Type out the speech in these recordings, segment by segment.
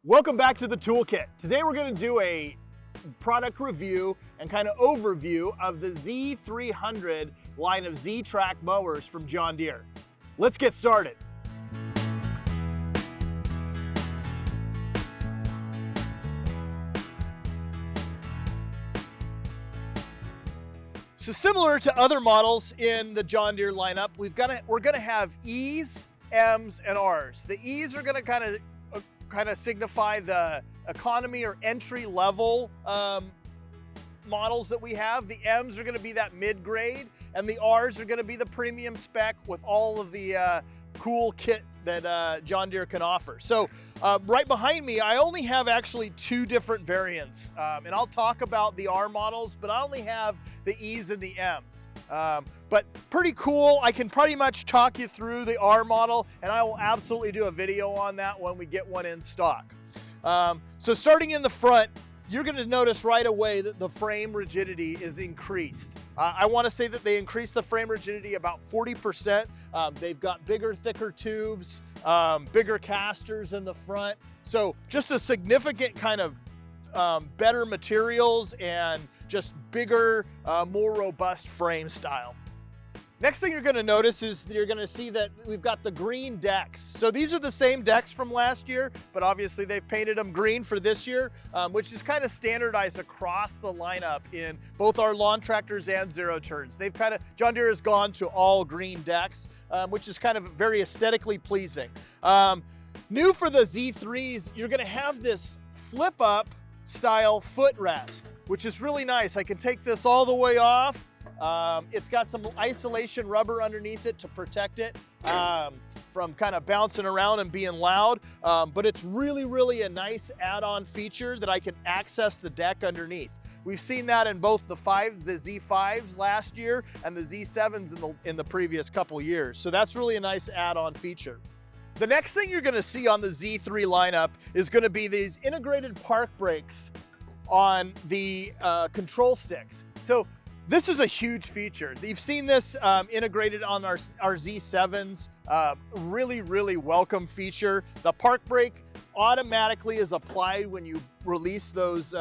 Welcome back to the Toolkit. Today we're going to do a product review and kind of overview of the Z300 line of Z-Track mowers from John Deere. Let's get started. So similar to other models in the John Deere lineup, we're going to have E's, M's, and R's. The E's are going to kind of signify the economy or entry level models that we have. The M's are going to be that mid-grade, and the R's are going to be the premium spec with all of the cool kit that John Deere can offer. So right behind me, I only have actually two different variants, and I'll talk about the R models, but I only have the E's and the M's. But pretty cool. I can pretty much talk you through the R model, and I will absolutely do a video on that when we get one in stock. So starting in the front, you're going to notice right away that the frame rigidity is increased. I want to say that they increased the frame rigidity about 40%. They've got bigger, thicker tubes, bigger casters in the front. So just a significant kind of better materials and just bigger, more robust frame style. Next thing you're going to notice is you're going to see that we've got the green decks. So these are the same decks from last year, but obviously they've painted them green for this year, which is kind of standardized across the lineup in both our lawn tractors and zero turns. John Deere has gone to all green decks, which is kind of very aesthetically pleasing. New for the Z3s, you're going to have this flip up style footrest, which is really nice. I can take this all the way off. It's got some isolation rubber underneath it to protect it from kind of bouncing around and being loud, but it's really a nice add-on feature that I can access the deck underneath. We've seen that in both the Z5s last year and the Z7s in the previous couple years. So that's really a nice add-on feature. The next thing you're going to see on the Z3 lineup is going to be these integrated park brakes on the control sticks. So this is a huge feature. You've seen this integrated on our Z7s. Really welcome feature. The park brake automatically is applied when you release those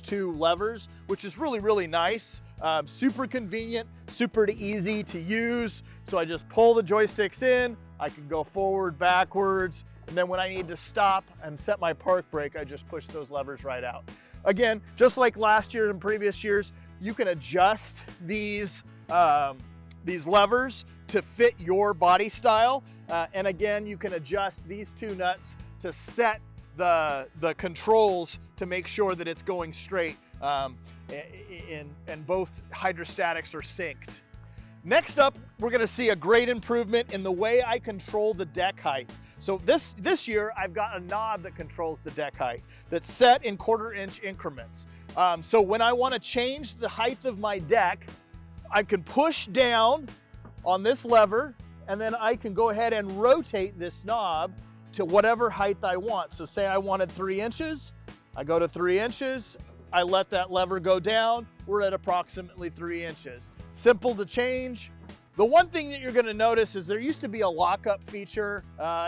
two levers, which is really nice. Super convenient, super easy to use. So I just pull the joysticks in. I can go forward, backwards, and then when I need to stop and set my park brake, I just push those levers right out. Again, just like last year and previous years, you can adjust these levers to fit your body style. And again, you can adjust these two nuts to set the controls to make sure that it's going straight and both hydrostatics are synced. Next up, we're gonna see a great improvement in the way I control the deck height. So this year, I've got a knob that controls the deck height that's set in 1/4 inch increments. So when I wanna change the height of my deck, I can push down on this lever, and then I can go ahead and rotate this knob to whatever height I want. So say I wanted 3 inches, I go to 3 inches, I let that lever go down, we're at approximately 3 inches. Simple to change. The one thing that you're going to notice is there used to be a lockup feature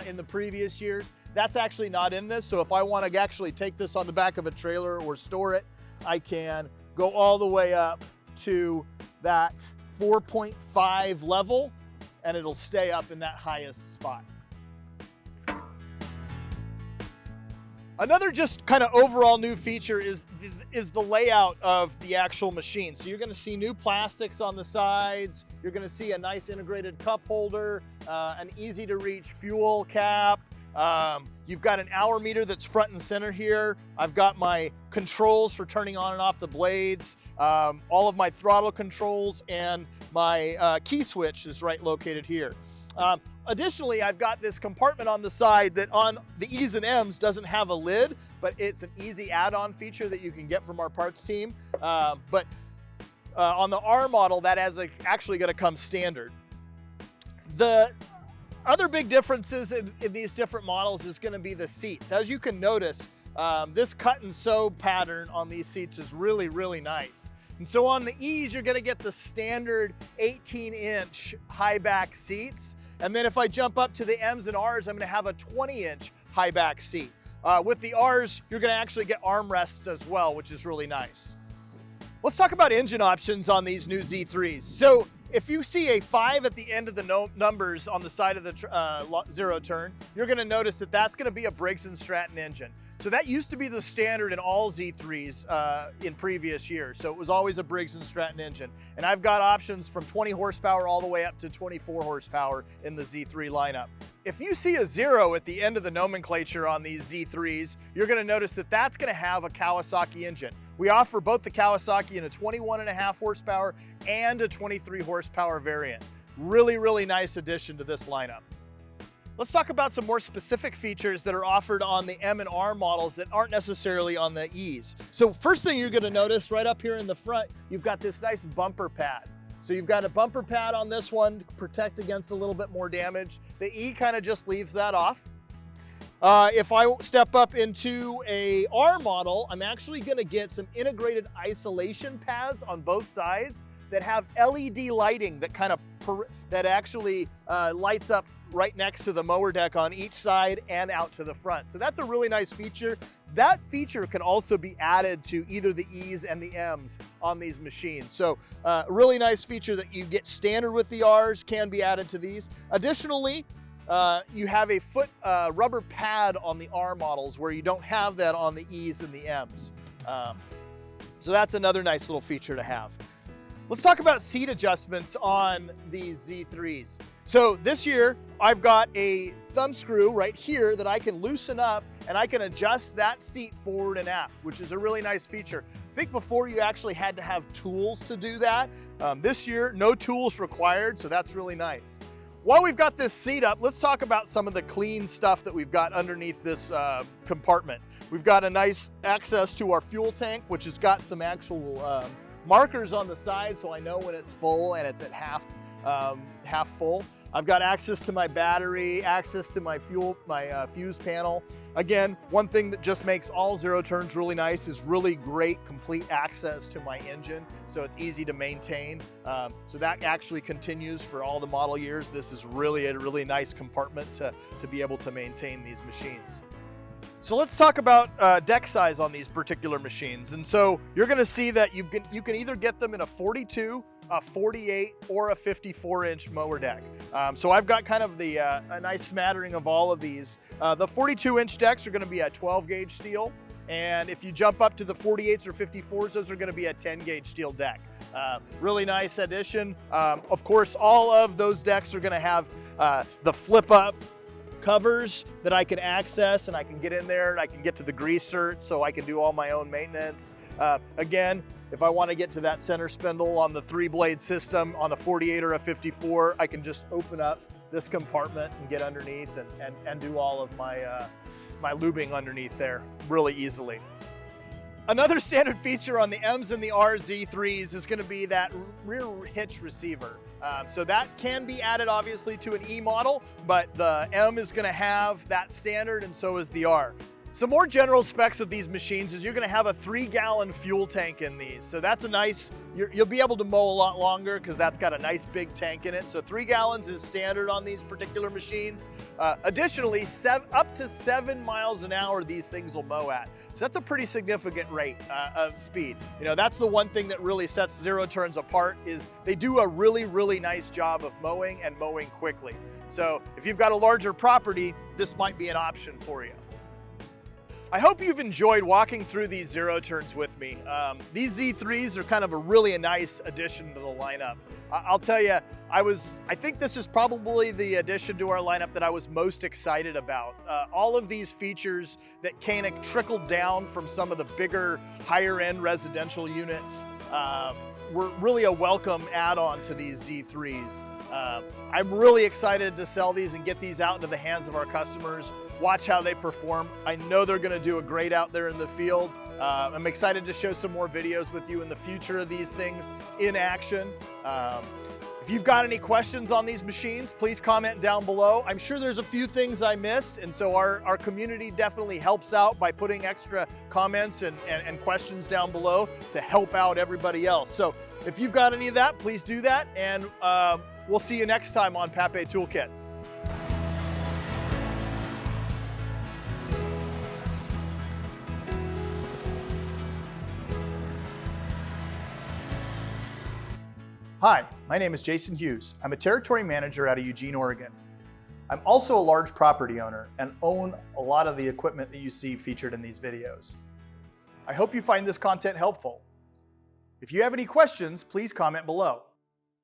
in the previous years. That's actually not in this. So if I want to actually take this on the back of a trailer or store it, I can go all the way up to that 4.5 level, and it'll stay up in that highest spot. Another just kind of overall new feature is the layout of the actual machine. So you're going to see new plastics on the sides. You're going to see a nice integrated cup holder, an easy to reach fuel cap. You've got an hour meter that's front and center here. I've got my controls for turning on and off the blades, all of my throttle controls, and my key switch is right located here. Additionally, I've got this compartment on the side that on the E's and M's doesn't have a lid, but it's an easy add-on feature that you can get from our parts team. But on the R model, that is actually going to come standard. The other big differences in these different models is going to be the seats. As you can notice, this cut and sew pattern on these seats is really nice. And so on the E's, you're going to get the standard 18-inch high back seats. And then if I jump up to the M's and R's, I'm going to have a 20-inch high back seat. With the R's, you're gonna actually get armrests as well, which is really nice. Let's talk about engine options on these new Z3s. So if you see a 5 at the end of the numbers on the side of the zero turn, you're gonna notice that that's gonna be a Briggs & Stratton engine. So that used to be the standard in all Z3s in previous years. So it was always a Briggs & Stratton engine. And I've got options from 20 horsepower all the way up to 24 horsepower in the Z3 lineup. If you see a 0 at the end of the nomenclature on these Z3s, you're gonna notice that that's gonna have a Kawasaki engine. We offer both the Kawasaki in a 21.5 horsepower and a 23 horsepower variant. Really, really nice addition to this lineup. Let's talk about some more specific features that are offered on the M and R models that aren't necessarily on the E's. So first thing you're gonna notice right up here in the front, you've got this nice bumper pad. So you've got a bumper pad on this one to protect against a little bit more damage. The E kind of just leaves that off. If I step up into a R model, I'm actually gonna get some integrated isolation pads on both sides that have LED lighting that actually lights up right next to the mower deck on each side and out to the front. So that's a really nice feature. That feature can also be added to either the E's and the M's on these machines. So a really nice feature that you get standard with the R's can be added to these. Additionally, you have a foot rubber pad on the R models where you don't have that on the E's and the M's. So that's another nice little feature to have. Let's talk about seat adjustments on these Z3s. So this year, I've got a thumb screw right here that I can loosen up and I can adjust that seat forward and aft, which is a really nice feature. I think before you actually had to have tools to do that. This year, no tools required, so that's really nice. While we've got this seat up, let's talk about some of the clean stuff that we've got underneath this compartment. We've got a nice access to our fuel tank, which has got some actual markers on the side so I know when it's full and it's at half full. I've got access to my battery, access to my fuse panel. Again, one thing that just makes all zero turns really nice is really great complete access to my engine, so it's easy to maintain. So that actually continues for all the model years. This is really a really nice compartment to be able to maintain these machines. So let's talk about deck size on these particular machines. And so you're gonna see that you can either get them in a 42, a 48, or a 54-inch mower deck. So I've got kind of a nice smattering of all of these. The 42-inch decks are gonna be a 12-gauge steel. And if you jump up to the 48s or 54s, those are gonna be a 10-gauge steel deck. Really nice addition. Of course, all of those decks are gonna have the flip-up covers that I can access, and I can get in there and I can get to the grease cert so I can do all my own maintenance. Again, if I want to get to that center spindle on the 3-blade system on a 48 or a 54, I can just open up this compartment and get underneath and do all of my lubing underneath there really easily. Another standard feature on the M's and the R Z3s is going to be that rear hitch receiver. So that can be added obviously to an E model, but the M is going to have that standard, and so is the R. Some more general specs of these machines is you're going to have a 3-gallon fuel tank in these. So that's a nice, you'll be able to mow a lot longer because that's got a nice big tank in it. So 3 gallons is standard on these particular machines. Additionally, up to 7 miles an hour these things will mow at. So that's a pretty significant rate of speed. You know, that's the one thing that really sets zero turns apart is they do a really, really nice job of mowing and mowing quickly. So if you've got a larger property, this might be an option for you. I hope you've enjoyed walking through these zero turns with me. These Z3s are kind of a really nice addition to the lineup. I'll tell you, I think this is probably the addition to our lineup that I was most excited about. All of these features that kind of trickled down from some of the bigger, higher end residential units were really a welcome add-on to these Z3s. I'm really excited to sell these and get these out into the hands of our customers. Watch how they perform. I know they're gonna do a great out there in the field. I'm excited to show some more videos with you in the future of these things in action. If you've got any questions on these machines, please comment down below. I'm sure there's a few things I missed, and so our community definitely helps out by putting extra comments and questions down below to help out everybody else. So if you've got any of that, please do that, and we'll see you next time on Papé Toolkit. Hi, my name is Jason Hughes. I'm a territory manager out of Eugene, Oregon. I'm also a large property owner and own a lot of the equipment that you see featured in these videos. I hope you find this content helpful. If you have any questions, please comment below.